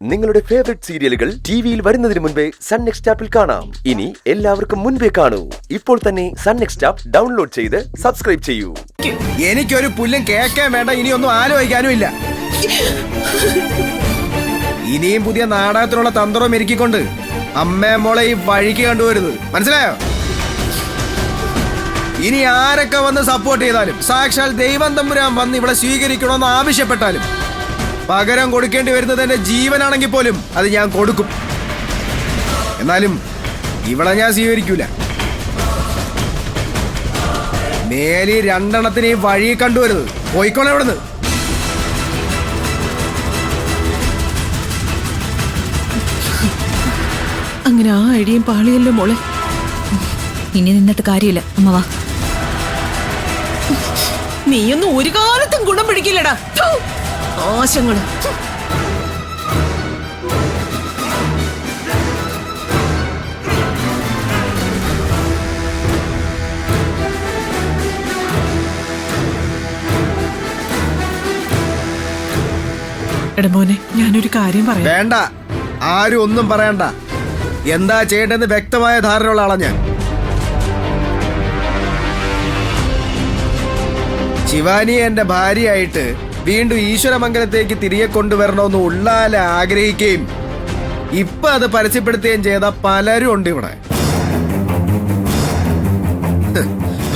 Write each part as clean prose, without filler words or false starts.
നിങ്ങളുടെ ഫേവറേറ്റ് സീരിയലുകൾ ടിവിയിൽ വരുന്നതിന് മുൻപേ സൺ നെക്സ്റ്റ് ആപ്പിൽ കാണാം. ഇനി എല്ലാവർക്കും മുൻപേ കാണൂ. ഇപ്പോൾ തന്നെ സൺ നെക്സ്റ്റ് ആപ്പ് ഡൗൺലോഡ് ചെയ്ത് സബ്സ്ക്രൈബ് ചെയ്യൂ. എനിക്കൊരു പുല്ലും കേൾക്കാൻ വേണ്ട, ഇനിയൊന്നും ആലോചിക്കാനും ഇല്ല. ഇനിയും പുതിയ നാടകത്തിനുള്ള തന്ത്രം ഒരുക്കിക്കൊണ്ട് അമ്മേ മോളെ ഈ വഴിക്ക് കണ്ടുവരുന്നത് മനസ്സിലായോ? ഇനി ആരൊക്കെ വന്ന് സപ്പോർട്ട് ചെയ്താലും, സാക്ഷാൽ ദൈവം തമ്പുരാൻ വന്ന് ഇവിടെ സ്വീകരിക്കണമെന്ന് ആവശ്യപ്പെട്ടാലും, പകരം കൊടുക്കേണ്ടി വരുന്നത് എന്റെ ജീവനാണെങ്കിൽ പോലും അത് ഞാൻ കൊടുക്കും. എന്നാലും ഇവിടെ ഞാൻ സ്വീകരിക്കൂല. മേലി രണ്ടെണ്ണത്തിന് ഈ വഴി കണ്ടുവരുന്നത് പോയിക്കോളെ ഇവിടുന്ന്. അങ്ങനെ ആ ഐഡിയയും പാളിയല്ലോ മോളെ. ഇനി നിന്നിട്ട് കാര്യമില്ല, അമ്മ വാ. നീയൊന്നും ഒരു കാലത്തും ഗുണം പിടിക്കില്ലടാ. ആശങ്ങള് എടാ മോനെ, ഞാനൊരു കാര്യം പറയാം. വേണ്ട, ആരും ഒന്നും പറയണ്ട. എന്താ ചെയ്യേണ്ടതെന്ന് വ്യക്തമായ ധാരണയുള്ള ആളാ ഞാൻ. ശിവാനിയെ എന്റെ ഭാര്യയായിട്ട് വീണ്ടും ഈശ്വരമംഗലത്തേക്ക് തിരികെ കൊണ്ടുവരണമെന്ന് ഉള്ളാലെ ആഗ്രഹിക്കുകയും ഇപ്പൊ അത് പരസ്യപ്പെടുത്തുകയും ചെയ്ത പലരും ഉണ്ട് ഇവിടെ.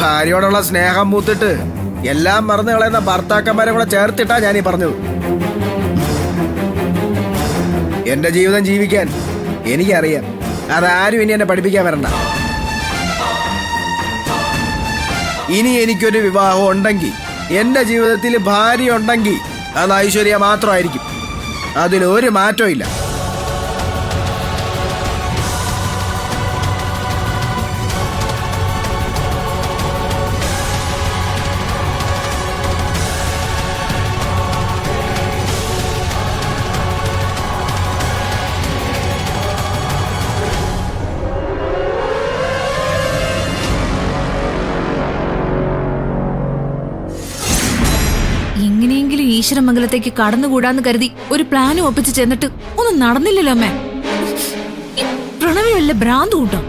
ഭാര്യയോടുള്ള സ്നേഹം മൂത്തിട്ട് എല്ലാം മറന്നു കളയുന്ന ഭർത്താക്കന്മാരെ കൂടെ ചേർത്തിട്ടാ ഞാനീ പറഞ്ഞത്. എന്റെ ജീവിതം ജീവിക്കാൻ എനിക്കറിയാം. അതാരും ഇനി എന്നെ പഠിപ്പിക്കാൻ വരണ്ട. ഇനി എനിക്കൊരു വിവാഹം ഉണ്ടെങ്കിൽ, എന്റെ ജീവിതത്തിൽ ഭാര്യ ഉണ്ടെങ്കിൽ, അത് ഐശ്വര്യ മാത്രമായിരിക്കും. അതിലൊരു മാറ്റവും ഇല്ല. എങ്ങനെയെങ്കിലും ഈശ്വരമംഗലത്തേക്ക് കടന്നുകൂടാന്ന് കരുതി ഒരു പ്ലാനും ഒപ്പിച്ച് ചെന്നിട്ട് ഒന്നും നടന്നില്ലല്ലോ അമ്മേ. പ്രണവി വല്ല ഭ്രാന്ത് കൂട്ടോ?